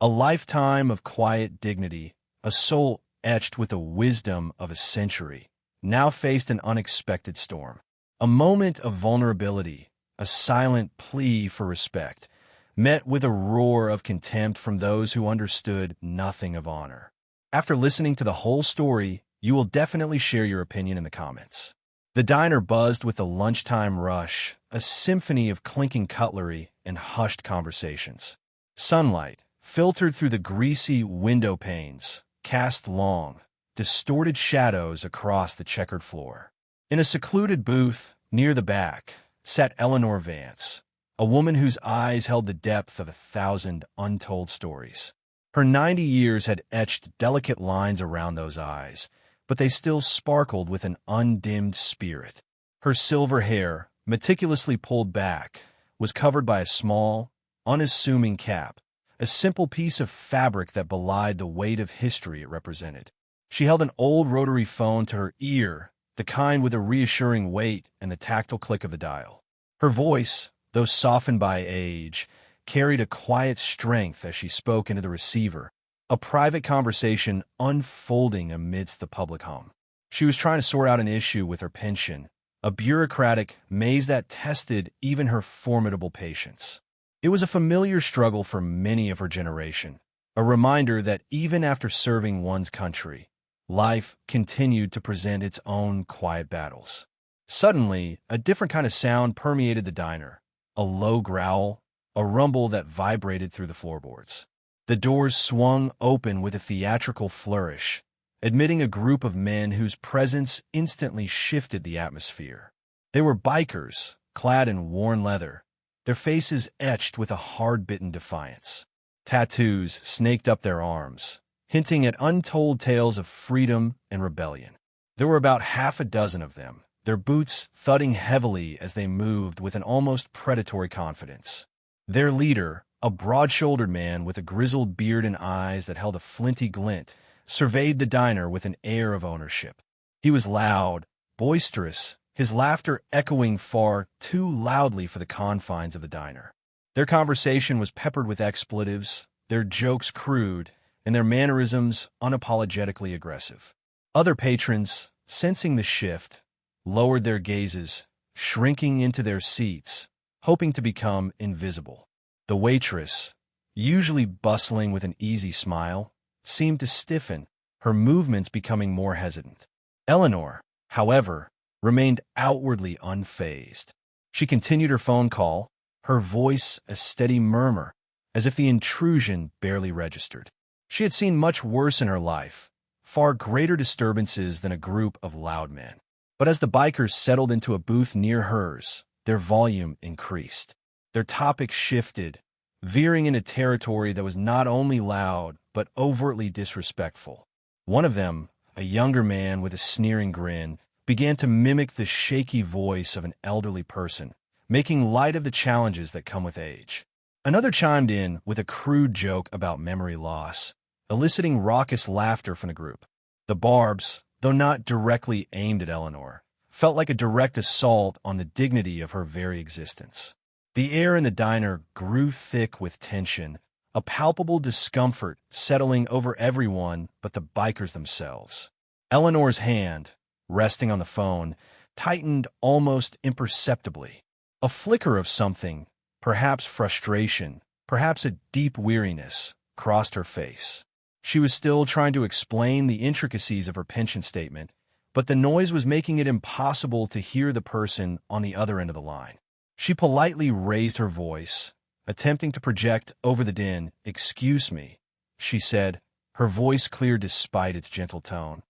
A lifetime of quiet dignity, a soul etched with the wisdom of a century, now faced an unexpected storm. A moment of vulnerability, a silent plea for respect, met with a roar of contempt from those who understood nothing of honor. After listening to the whole story, you will definitely share your opinion in the comments. The diner buzzed with the lunchtime rush, a symphony of clinking cutlery and hushed conversations. Sunlight, filtered through the greasy window panes, cast long, distorted shadows across the checkered floor. In a secluded booth, near the back, sat Eleanor Vance, a woman whose eyes held the depth of 1,000 untold stories. Her 90 years had etched delicate lines around those eyes, but they still sparkled with an undimmed spirit. Her silver hair, meticulously pulled back, was covered by a small, unassuming cap, a simple piece of fabric that belied the weight of history it represented. She held an old rotary phone to her ear, the kind with a reassuring weight and the tactile click of the dial. Her voice, though softened by age, carried a quiet strength as she spoke into the receiver, a private conversation unfolding amidst the public hum. She was trying to sort out an issue with her pension, a bureaucratic maze that tested even her formidable patience. It was a familiar struggle for many of her generation, a reminder that even after serving one's country, life continued to present its own quiet battles. Suddenly, a different kind of sound permeated the diner, a low growl, a rumble that vibrated through the floorboards. The doors swung open with a theatrical flourish, admitting a group of men whose presence instantly shifted the atmosphere. They were bikers, clad in worn leather, their faces etched with a hard-bitten defiance. Tattoos snaked up their arms, hinting at untold tales of freedom and rebellion. There were about half a dozen of them, their boots thudding heavily as they moved with an almost predatory confidence. Their leader, a broad-shouldered man with a grizzled beard and eyes that held a flinty glint, surveyed the diner with an air of ownership. He was loud, boisterous, his laughter echoing far too loudly for the confines of the diner. Their conversation was peppered with expletives, their jokes crude, and their mannerisms unapologetically aggressive. Other patrons, sensing the shift, lowered their gazes, shrinking into their seats, hoping to become invisible. The waitress, usually bustling with an easy smile, seemed to stiffen, her movements becoming more hesitant. Eleanor, however, remained outwardly unfazed. She continued her phone call, her voice a steady murmur, as if the intrusion barely registered. She had seen much worse in her life, far greater disturbances than a group of loud men. But as the bikers settled into a booth near hers, their volume increased. Their topics shifted, veering into territory that was not only loud, but overtly disrespectful. One of them, a younger man with a sneering grin, began to mimic the shaky voice of an elderly person, making light of the challenges that come with age. Another chimed in with a crude joke about memory loss, eliciting raucous laughter from the group. The barbs, though not directly aimed at Eleanor, felt like a direct assault on the dignity of her very existence. The air in the diner grew thick with tension, a palpable discomfort settling over everyone but the bikers themselves. Eleanor's hand, resting on the phone, tightened almost imperceptibly. A flicker of something, perhaps frustration, perhaps a deep weariness, crossed her face. She was still trying to explain the intricacies of her pension statement, but the noise was making it impossible to hear the person on the other end of the line. She politely raised her voice, attempting to project over the din. "Excuse me," she said, her voice clear despite its gentle tone.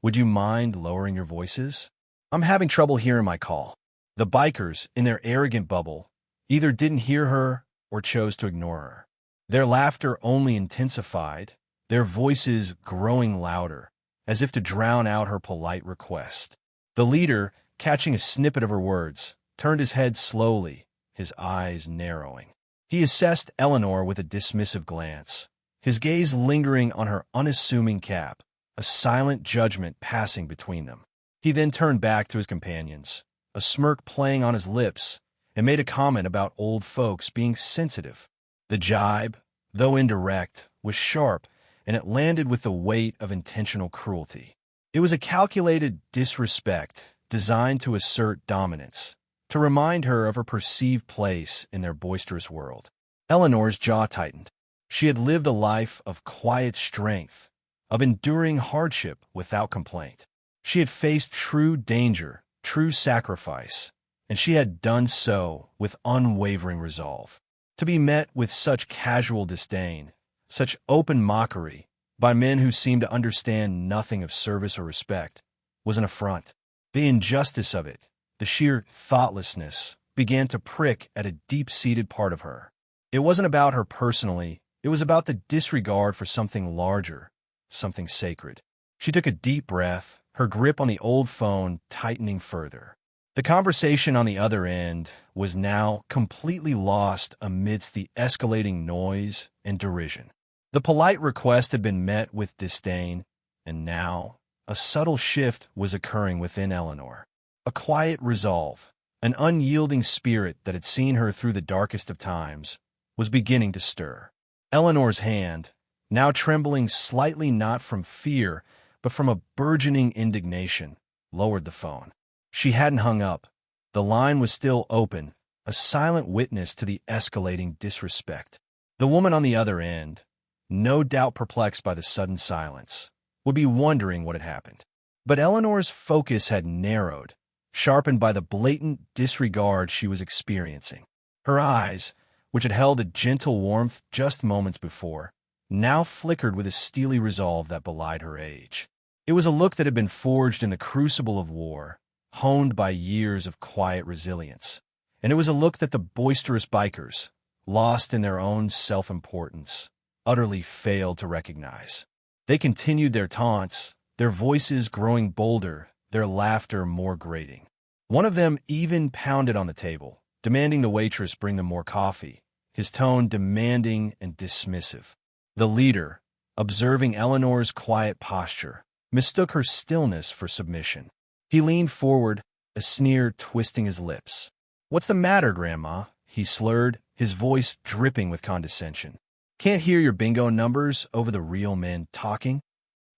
"Would you mind lowering your voices? I'm having trouble hearing my call." The bikers, in their arrogant bubble, either didn't hear her or chose to ignore her. Their laughter only intensified, their voices growing louder, as if to drown out her polite request. The leader, catching a snippet of her words, turned his head slowly, his eyes narrowing. He assessed Eleanor with a dismissive glance, his gaze lingering on her unassuming cap, a silent judgment passing between them. He then turned back to his companions, a smirk playing on his lips, and made a comment about old folks being sensitive. The jibe, though indirect, was sharp, and it landed with the weight of intentional cruelty. It was a calculated disrespect designed to assert dominance, to remind her of her perceived place in their boisterous world. Eleanor's jaw tightened. She had lived a life of quiet strength, of enduring hardship without complaint. She had faced true danger, true sacrifice, and she had done so with unwavering resolve. To be met with such casual disdain, such open mockery, by men who seemed to understand nothing of service or respect, was an affront. The injustice of it, the sheer thoughtlessness, began to prick at a deep-seated part of her. It wasn't about her personally, it was about the disregard for something larger, something sacred. She took a deep breath, her grip on the old phone tightening further. The conversation on the other end was now completely lost amidst the escalating noise and derision. The polite request had been met with disdain, and now a subtle shift was occurring within Eleanor. A quiet resolve, an unyielding spirit that had seen her through the darkest of times, was beginning to stir. Eleanor's hand, now trembling slightly not from fear, but from a burgeoning indignation, lowered the phone. She hadn't hung up. The line was still open, a silent witness to the escalating disrespect. The woman on the other end, no doubt perplexed by the sudden silence, would be wondering what had happened. But Eleanor's focus had narrowed, sharpened by the blatant disregard she was experiencing. Her eyes, which had held a gentle warmth just moments before, now flickered with a steely resolve that belied her age. It was a look that had been forged in the crucible of war, honed by years of quiet resilience. And it was a look that the boisterous bikers, lost in their own self-importance, utterly failed to recognize. They continued their taunts, their voices growing bolder, their laughter more grating. One of them even pounded on the table, demanding the waitress bring them more coffee, his tone demanding and dismissive. The leader, observing Eleanor's quiet posture, mistook her stillness for submission. He leaned forward, a sneer twisting his lips. "What's the matter, Grandma?" he slurred, his voice dripping with condescension. "Can't hear your bingo numbers over the real men talking?"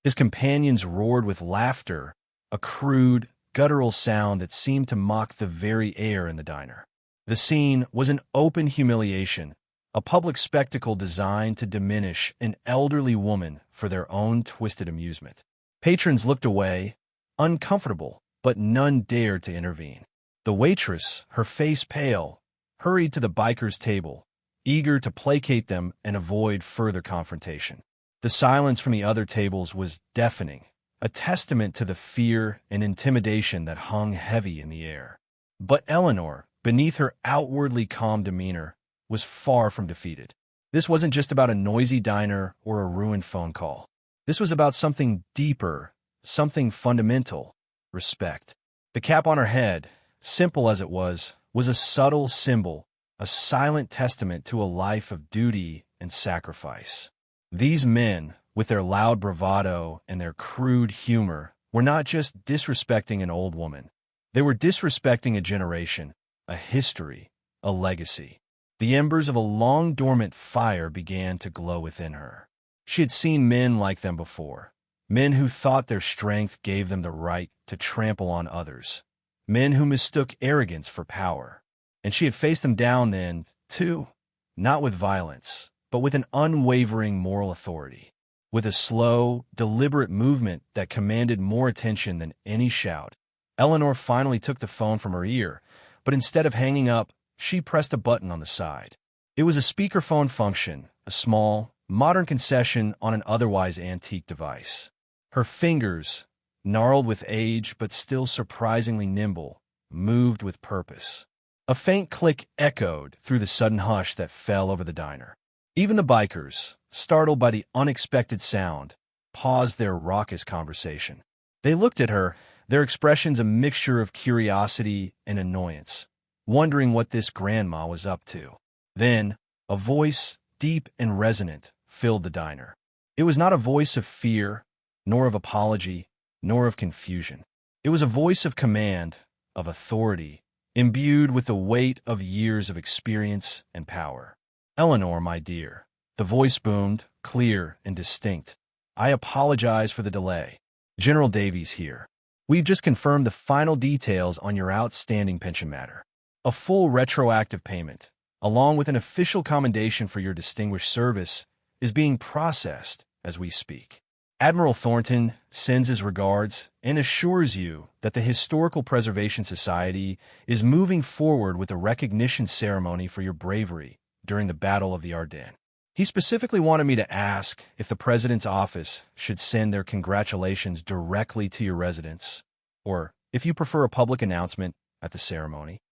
His companions roared with laughter, a crude, guttural sound that seemed to mock the very air in the diner. The scene was an open humiliation, a public spectacle designed to diminish an elderly woman for their own twisted amusement. Patrons looked away, uncomfortable, but none dared to intervene. The waitress, her face pale, hurried to the bikers' table, eager to placate them and avoid further confrontation. The silence from the other tables was deafening, a testament to the fear and intimidation that hung heavy in the air. But Eleanor, beneath her outwardly calm demeanor, was far from defeated. This wasn't just about a noisy diner or a ruined phone call. This was about something deeper, something fundamental: respect. The cap on her head, simple as it was a subtle symbol, a silent testament to a life of duty and sacrifice. These men, with their loud bravado and their crude humor, were not just disrespecting an old woman. They were disrespecting a generation, a history, a legacy. The embers of a long-dormant fire began to glow within her. She had seen men like them before, men who thought their strength gave them the right to trample on others, men who mistook arrogance for power. And she had faced them down then, too, not with violence, but with an unwavering moral authority, with a slow, deliberate movement that commanded more attention than any shout. Eleanor finally took the phone from her ear, but instead of hanging up, she pressed a button on the side. It was a speakerphone function, a small, modern concession on an otherwise antique device. Her fingers, gnarled with age but still surprisingly nimble, moved with purpose. A faint click echoed through the sudden hush that fell over the diner. Even the bikers, startled by the unexpected sound, paused their raucous conversation. They looked at her, their expressions a mixture of curiosity and annoyance, wondering what this grandma was up to. Then, a voice, deep and resonant, filled the diner. It was not a voice of fear, nor of apology, nor of confusion. It was a voice of command, of authority, imbued with the weight of years of experience and power. "Eleanor, my dear," The voice boomed, clear and distinct. "I apologize for the delay. General Davies here. We've just confirmed the final details on your outstanding pension matter. A full retroactive payment, along with an official commendation for your distinguished service, is being processed as we speak. Admiral Thornton sends his regards and assures you that the Historical Preservation Society is moving forward with a recognition ceremony for your bravery during the Battle of the Ardennes. He specifically wanted me to ask if the President's office should send their congratulations directly to your residence, or if you prefer a public announcement at the ceremony."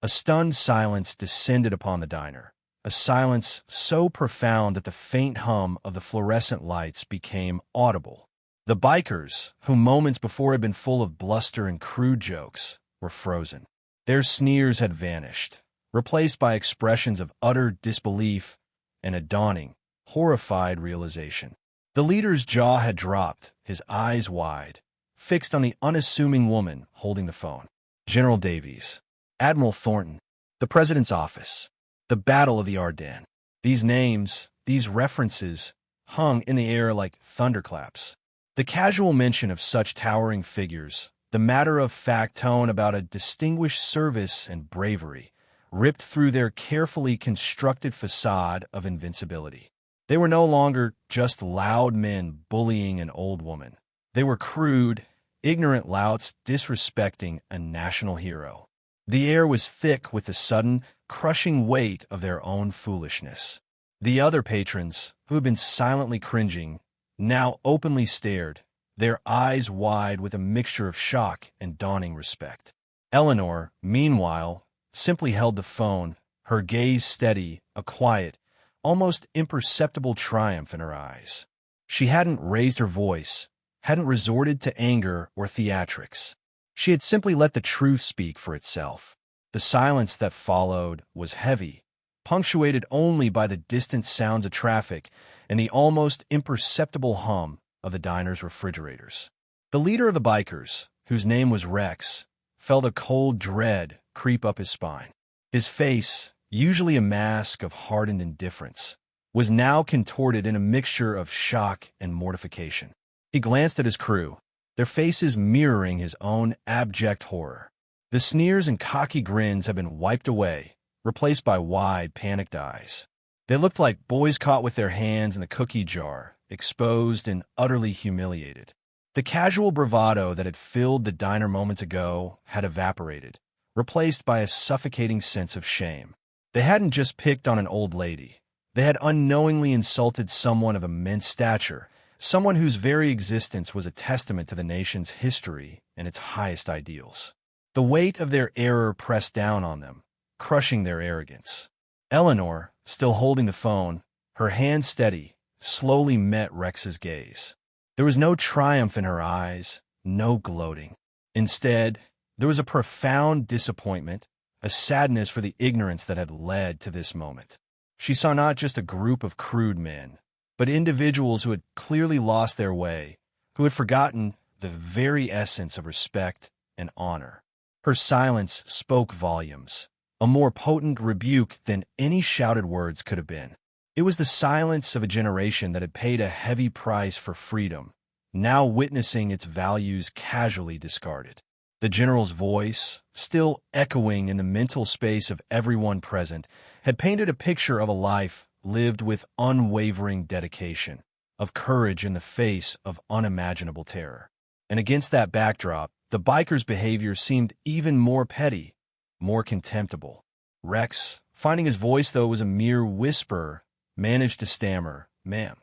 A stunned silence descended upon the diner, a silence so profound that the faint hum of the fluorescent lights became audible. The bikers, who moments before had been full of bluster and crude jokes, were frozen. Their sneers had vanished, replaced by expressions of utter disbelief and a dawning, horrified realization. The leader's jaw had dropped, his eyes wide, fixed on the unassuming woman holding the phone. "General Davies, Admiral Thornton, the President's office, the Battle of the Ardennes." These names, these references, hung in the air like thunderclaps. The casual mention of such towering figures, the matter-of-fact tone about a distinguished service and bravery, ripped through their carefully constructed facade of invincibility. They were no longer just loud men bullying an old woman. They were crude, ignorant louts disrespecting a national hero. The air was thick with the sudden, crushing weight of their own foolishness. The other patrons, who had been silently cringing, now openly stared, their eyes wide with a mixture of shock and dawning respect. Eleanor, meanwhile, simply held the phone, her gaze steady, a quiet, almost imperceptible triumph in her eyes. She hadn't raised her voice, hadn't resorted to anger or theatrics. She had simply let the truth speak for itself. The silence that followed was heavy, punctuated only by the distant sounds of traffic and the almost imperceptible hum of the diner's refrigerators. The leader of the bikers, whose name was Rex, felt a cold dread creep up his spine. His face, usually a mask of hardened indifference, was now contorted in a mixture of shock and mortification. He glanced at his crew, their faces mirroring his own abject horror. The sneers and cocky grins had been wiped away, replaced by wide, panicked eyes. They looked like boys caught with their hands in the cookie jar, exposed and utterly humiliated. The casual bravado that had filled the diner moments ago had evaporated, replaced by a suffocating sense of shame. They hadn't just picked on an old lady. They had unknowingly insulted someone of immense stature, someone whose very existence was a testament to the nation's history and its highest ideals. The weight of their error pressed down on them, crushing their arrogance. Eleanor, still holding the phone, her hand steady, slowly met Rex's gaze. There was no triumph in her eyes, no gloating. Instead, there was a profound disappointment, a sadness for the ignorance that had led to this moment. She saw not just a group of crude men, but individuals who had clearly lost their way, who had forgotten the very essence of respect and honor. Her silence spoke volumes, a more potent rebuke than any shouted words could have been. It was the silence of a generation that had paid a heavy price for freedom, now witnessing its values casually discarded. The general's voice, still echoing in the mental space of everyone present, had painted a picture of a life lived with unwavering dedication, of courage in the face of unimaginable terror. And against that backdrop, the biker's behavior seemed even more petty, more contemptible. Rex, finding his voice though was a mere whisper, managed to stammer, "Ma'am,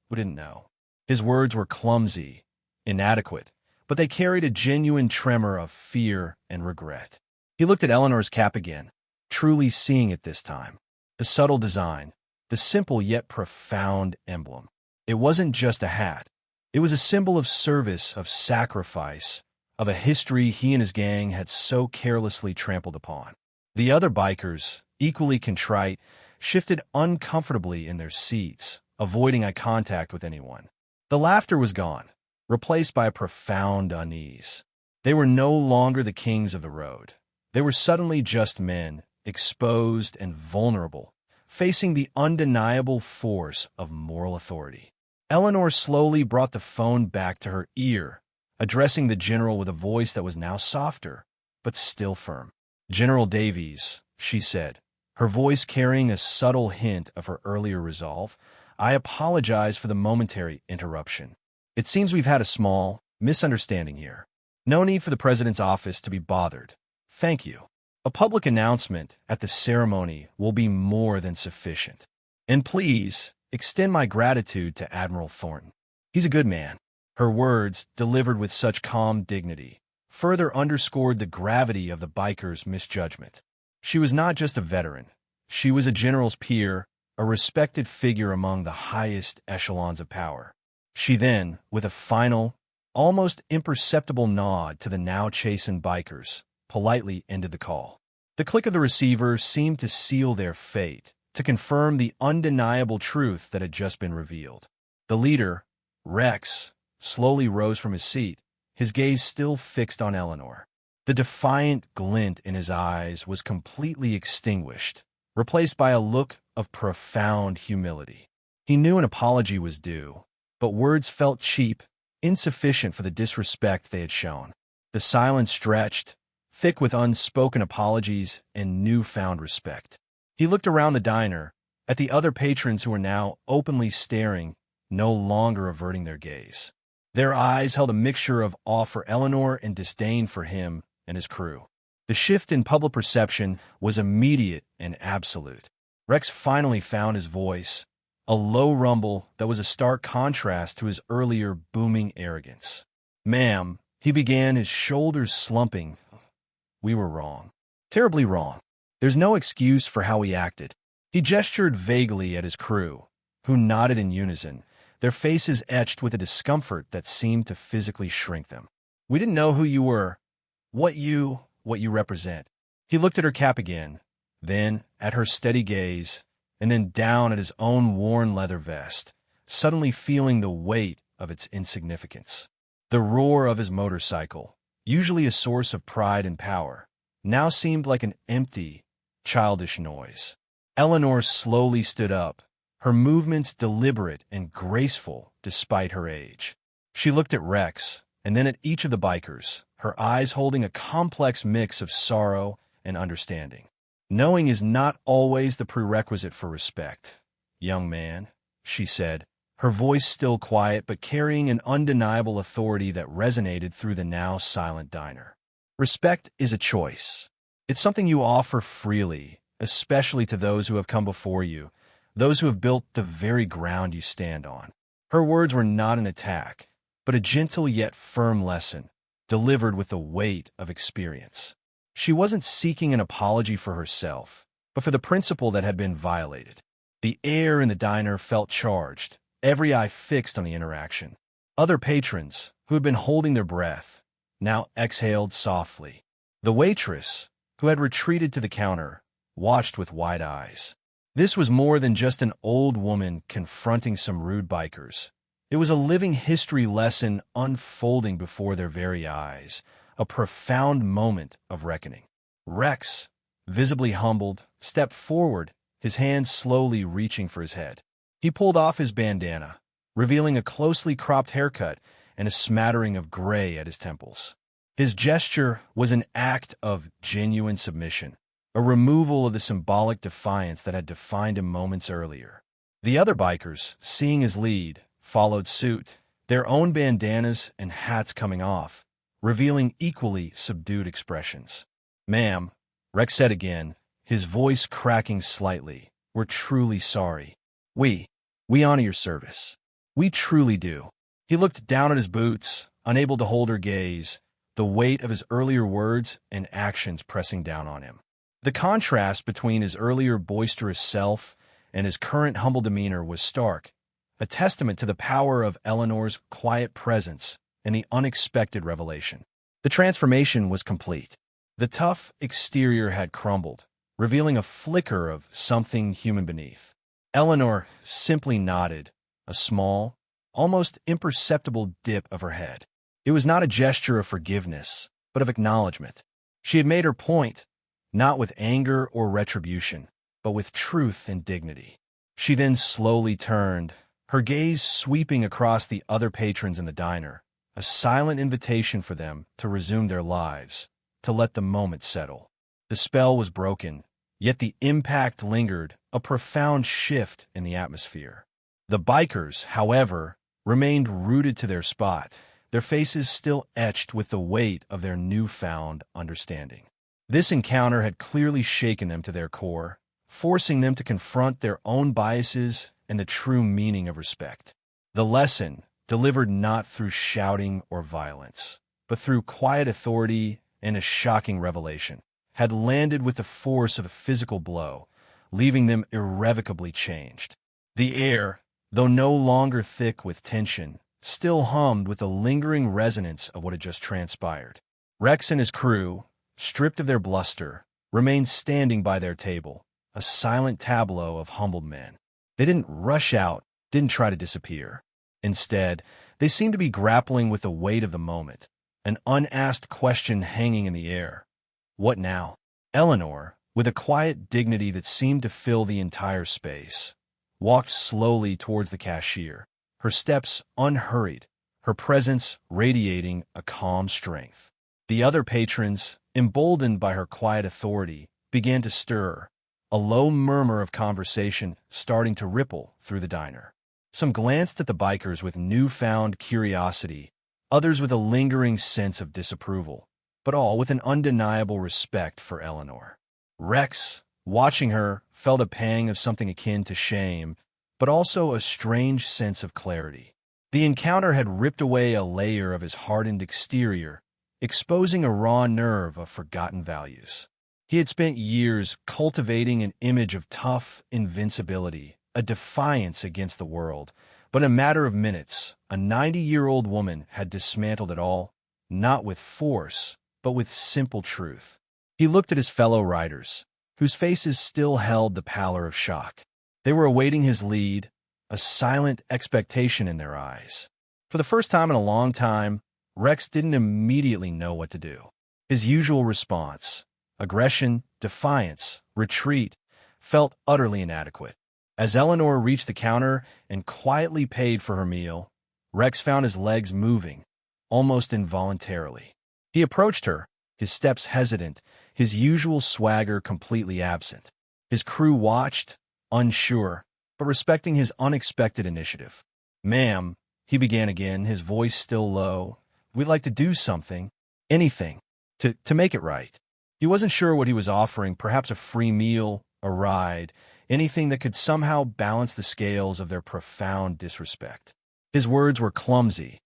who didn't know?" His words were clumsy, inadequate, but they carried a genuine tremor of fear and regret. He looked at Eleanor's cap again, truly seeing it this time. The subtle design, the simple yet profound emblem. It wasn't just a hat. It was a symbol of service, of sacrifice, of a history he and his gang had so carelessly trampled upon. The other bikers, equally contrite, shifted uncomfortably in their seats, avoiding eye contact with anyone. The laughter was gone, replaced by a profound unease. They were no longer the kings of the road. They were suddenly just men, exposed and vulnerable, facing the undeniable force of moral authority. Eleanor slowly brought the phone back to her ear, addressing the general with a voice that was now softer, but still firm. "General Davies," she said, her voice carrying a subtle hint of her earlier resolve, "I apologize for the momentary interruption. It seems we've had a small misunderstanding here. No need for the president's office to be bothered. Thank you. A public announcement at the ceremony will be more than sufficient. And please, extend my gratitude to Admiral Thornton. He's a good man." Her words, delivered with such calm dignity, further underscored the gravity of the biker's misjudgment. She was not just a veteran. She was a general's peer, a respected figure among the highest echelons of power. She then, with a final, almost imperceptible nod to the now chastened bikers, politely ended the call. The click of the receiver seemed to seal their fate, to confirm the undeniable truth that had just been revealed. The leader, Rex, slowly rose from his seat, his gaze still fixed on Eleanor. The defiant glint in his eyes was completely extinguished, replaced by a look of profound humility. He knew an apology was due, but words felt cheap, insufficient for the disrespect they had shown. The silence stretched, thick with unspoken apologies and newfound respect. He looked around the diner, at the other patrons who were now openly staring, no longer averting their gaze. Their eyes held a mixture of awe for Eleanor and disdain for him and his crew. The shift in public perception was immediate and absolute. Rex finally found his voice, a low rumble that was a stark contrast to his earlier booming arrogance. "Ma'am," he began, his shoulders slumping, "we were wrong. Terribly wrong. There's no excuse for how we acted." He gestured vaguely at his crew, who nodded in unison, their faces etched with a discomfort that seemed to physically shrink them. "We didn't know who you were, what you represent." He looked at her cap again, then at her steady gaze, and then down at his own worn leather vest, suddenly feeling the weight of its insignificance. The roar of his motorcycle, usually a source of pride and power, now seemed like an empty, childish noise. Eleanor slowly stood up, her movements deliberate and graceful despite her age. She looked at Rex, and then at each of the bikers, her eyes holding a complex mix of sorrow and understanding. "Knowing is not always the prerequisite for respect, young man," she said, her voice still quiet but carrying an undeniable authority that resonated through the now silent diner. "Respect is a choice. It's something you offer freely, especially to those who have come before you, those who have built the very ground you stand on." Her words were not an attack, but a gentle yet firm lesson, delivered with the weight of experience. She wasn't seeking an apology for herself, but for the principle that had been violated. The air in the diner felt charged, every eye fixed on the interaction. Other patrons, who had been holding their breath, now exhaled softly. The waitress, who had retreated to the counter, watched with wide eyes. This was more than just an old woman confronting some rude bikers. It was a living history lesson unfolding before their very eyes, a profound moment of reckoning. Rex, visibly humbled, stepped forward, his hand slowly reaching for his head. He pulled off his bandana, revealing a closely cropped haircut and a smattering of gray at his temples. His gesture was an act of genuine submission, a removal of the symbolic defiance that had defined him moments earlier. The other bikers, seeing his lead, followed suit, their own bandanas and hats coming off, revealing equally subdued expressions. "Ma'am," Rex said again, his voice cracking slightly, "we're truly sorry. We honor your service. We truly do." He looked down at his boots, unable to hold her gaze, the weight of his earlier words and actions pressing down on him. The contrast between his earlier boisterous self and his current humble demeanor was stark, a testament to the power of Eleanor's quiet presence and the unexpected revelation. The transformation was complete. The tough exterior had crumbled, revealing a flicker of something human beneath. Eleanor simply nodded, a small, almost imperceptible dip of her head. It was not a gesture of forgiveness, but of acknowledgement. She had made her point, not with anger or retribution, but with truth and dignity. She then slowly turned, her gaze sweeping across the other patrons in the diner, a silent invitation for them to resume their lives, to let the moment settle. The spell was broken, yet the impact lingered, a profound shift in the atmosphere. The bikers, however, remained rooted to their spot, their faces still etched with the weight of their newfound understanding. This encounter had clearly shaken them to their core, forcing them to confront their own biases and the true meaning of respect. The lesson, delivered not through shouting or violence, but through quiet authority and a shocking revelation, had landed with the force of a physical blow, leaving them irrevocably changed. The air, though no longer thick with tension, still hummed with the lingering resonance of what had just transpired. Rex and his crew, stripped of their bluster, remained standing by their table, a silent tableau of humbled men. They didn't rush out, didn't try to disappear. Instead, they seemed to be grappling with the weight of the moment, an unasked question hanging in the air. What now? Eleanor, with a quiet dignity that seemed to fill the entire space, walked slowly towards the cashier, her steps unhurried, her presence radiating a calm strength. The other patrons, emboldened by her quiet authority, began to stir, a low murmur of conversation starting to ripple through the diner. Some glanced at the bikers with newfound curiosity, others with a lingering sense of disapproval, but all with an undeniable respect for Eleanor. Rex, watching her, felt a pang of something akin to shame, but also a strange sense of clarity. The encounter had ripped away a layer of his hardened exterior, exposing a raw nerve of forgotten values. He had spent years cultivating an image of tough invincibility, a defiance against the world, but in a matter of minutes, a 90-year-old woman had dismantled it all, not with force, but with simple truth. He looked at his fellow riders, whose faces still held the pallor of shock. They were awaiting his lead, a silent expectation in their eyes. For the first time in a long time, Rex didn't immediately know what to do. His usual response, aggression, defiance, retreat, felt utterly inadequate. As Eleanor reached the counter and quietly paid for her meal, Rex found his legs moving, almost involuntarily. He approached her, his steps hesitant, his usual swagger completely absent. His crew watched, unsure, but respecting his unexpected initiative. "Ma'am," he began again, his voice still low, "we'd like to do something, anything, to make it right." He wasn't sure what he was offering, perhaps a free meal, a ride, anything that could somehow balance the scales of their profound disrespect. His words were clumsy,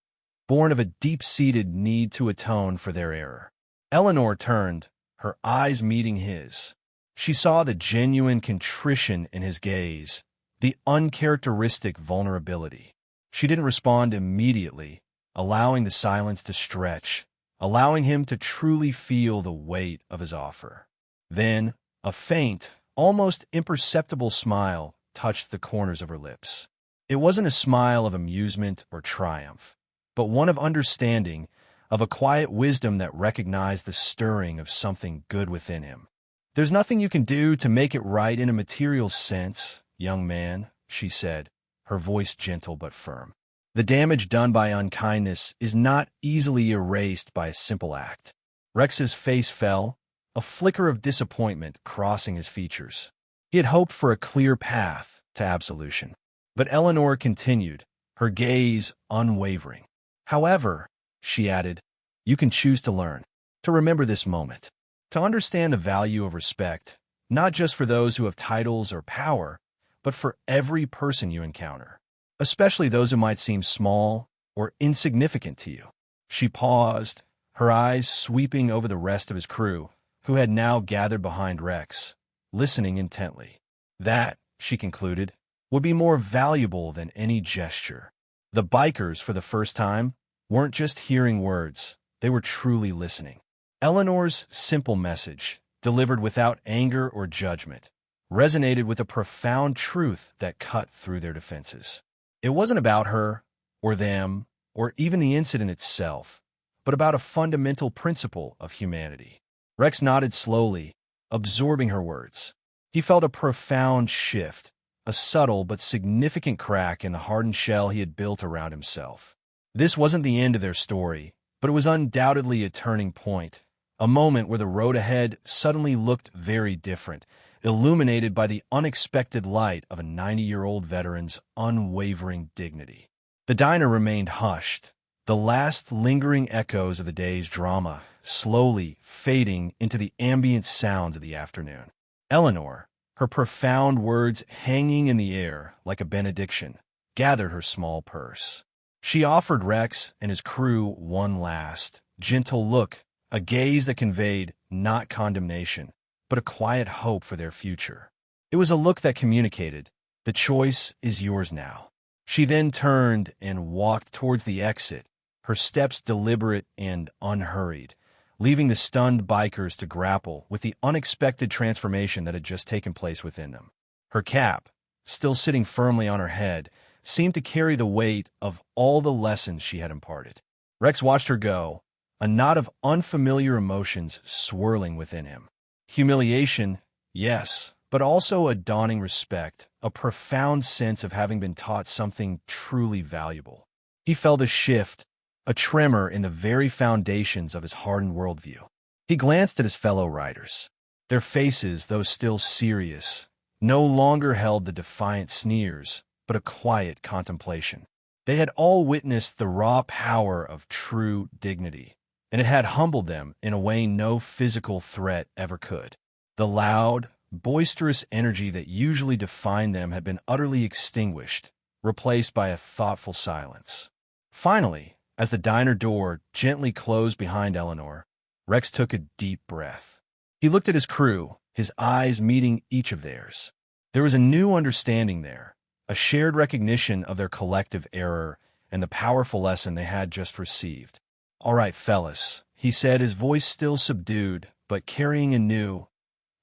born of a deep-seated need to atone for their error. Eleanor turned, her eyes meeting his. She saw the genuine contrition in his gaze, the uncharacteristic vulnerability. She didn't respond immediately, allowing the silence to stretch, allowing him to truly feel the weight of his offer. Then, a faint, almost imperceptible smile touched the corners of her lips. It wasn't a smile of amusement or triumph, but one of understanding, of a quiet wisdom that recognized the stirring of something good within him. "There's nothing you can do to make it right in a material sense, young man," she said, her voice gentle but firm. "The damage done by unkindness is not easily erased by a simple act." Rex's face fell, a flicker of disappointment crossing his features. He had hoped for a clear path to absolution. But Eleanor continued, her gaze unwavering. "However," she added, "you can choose to learn, to remember this moment, to understand the value of respect, not just for those who have titles or power, but for every person you encounter, especially those who might seem small or insignificant to you." She paused, her eyes sweeping over the rest of his crew, who had now gathered behind Rex, listening intently. "That," she concluded, "would be more valuable than any gesture." The bikers, for the first time, weren't just hearing words, they were truly listening. Eleanor's simple message, delivered without anger or judgment, resonated with a profound truth that cut through their defenses. It wasn't about her, or them, or even the incident itself, but about a fundamental principle of humanity. Rex nodded slowly, absorbing her words. He felt a profound shift, a subtle but significant crack in the hardened shell he had built around himself. This wasn't the end of their story, but it was undoubtedly a turning point, a moment where the road ahead suddenly looked very different, illuminated by the unexpected light of a 90-year-old veteran's unwavering dignity. The diner remained hushed, the last lingering echoes of the day's drama slowly fading into the ambient sounds of the afternoon. Eleanor, her profound words hanging in the air like a benediction, gathered her small purse. She offered Rex and his crew one last, gentle look, a gaze that conveyed not condemnation, but a quiet hope for their future. It was a look that communicated, "The choice is yours now." She then turned and walked towards the exit, her steps deliberate and unhurried, leaving the stunned bikers to grapple with the unexpected transformation that had just taken place within them. Her cap, still sitting firmly on her head, seemed to carry the weight of all the lessons she had imparted. Rex watched her go, a knot of unfamiliar emotions swirling within him. Humiliation, yes, but also a dawning respect, a profound sense of having been taught something truly valuable. He felt a shift, a tremor in the very foundations of his hardened worldview. He glanced at his fellow riders. Their faces, though still serious, no longer held the defiant sneers, but a quiet contemplation. They had all witnessed the raw power of true dignity, and it had humbled them in a way no physical threat ever could. The loud, boisterous energy that usually defined them had been utterly extinguished, replaced by a thoughtful silence. Finally, as the diner door gently closed behind Eleanor, Rex took a deep breath. He looked at his crew, his eyes meeting each of theirs. There was a new understanding there, a shared recognition of their collective error and the powerful lesson they had just received. "All right, fellas," he said, his voice still subdued, but carrying a new,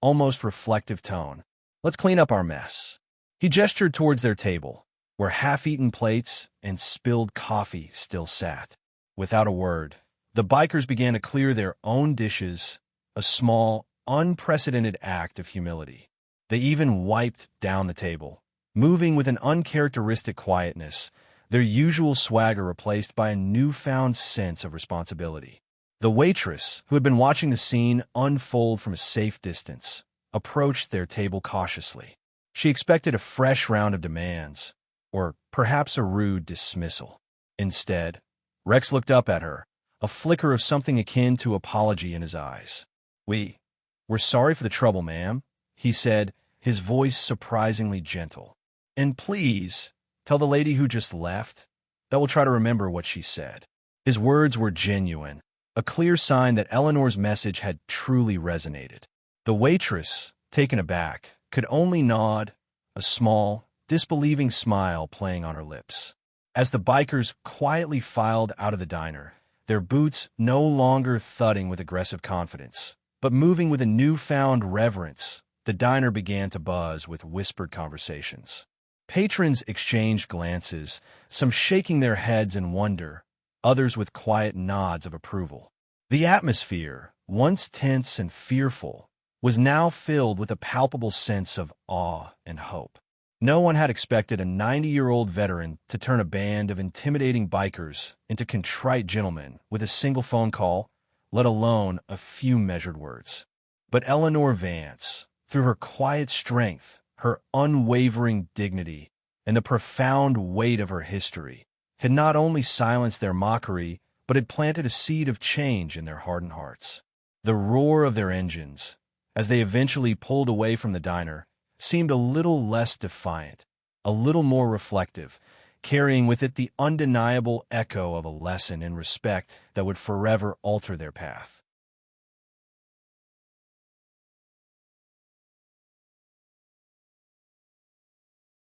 almost reflective tone. "Let's clean up our mess." He gestured towards their table, where half-eaten plates and spilled coffee still sat. Without a word, the bikers began to clear their own dishes, a small, unprecedented act of humility. They even wiped down the table, moving with an uncharacteristic quietness, their usual swagger replaced by a newfound sense of responsibility. The waitress, who had been watching the scene unfold from a safe distance, approached their table cautiously. She expected a fresh round of demands, or perhaps a rude dismissal. Instead, Rex looked up at her, a flicker of something akin to apology in his eyes. We're sorry for the trouble, ma'am," he said, his voice surprisingly gentle. "And please, tell the lady who just left that we'll try to remember what she said." His words were genuine, a clear sign that Eleanor's message had truly resonated. The waitress, taken aback, could only nod, a small, disbelieving smile playing on her lips. As the bikers quietly filed out of the diner, their boots no longer thudding with aggressive confidence, but moving with a newfound reverence, the diner began to buzz with whispered conversations. Patrons exchanged glances, some shaking their heads in wonder, others with quiet nods of approval. The atmosphere, once tense and fearful, was now filled with a palpable sense of awe and hope. No one had expected a 90-year-old veteran to turn a band of intimidating bikers into contrite gentlemen with a single phone call, let alone a few measured words. But Eleanor Vance, through her quiet strength, her unwavering dignity, and the profound weight of her history, had not only silenced their mockery, but had planted a seed of change in their hardened hearts. The roar of their engines, as they eventually pulled away from the diner, seemed a little less defiant, a little more reflective, carrying with it the undeniable echo of a lesson in respect that would forever alter their path.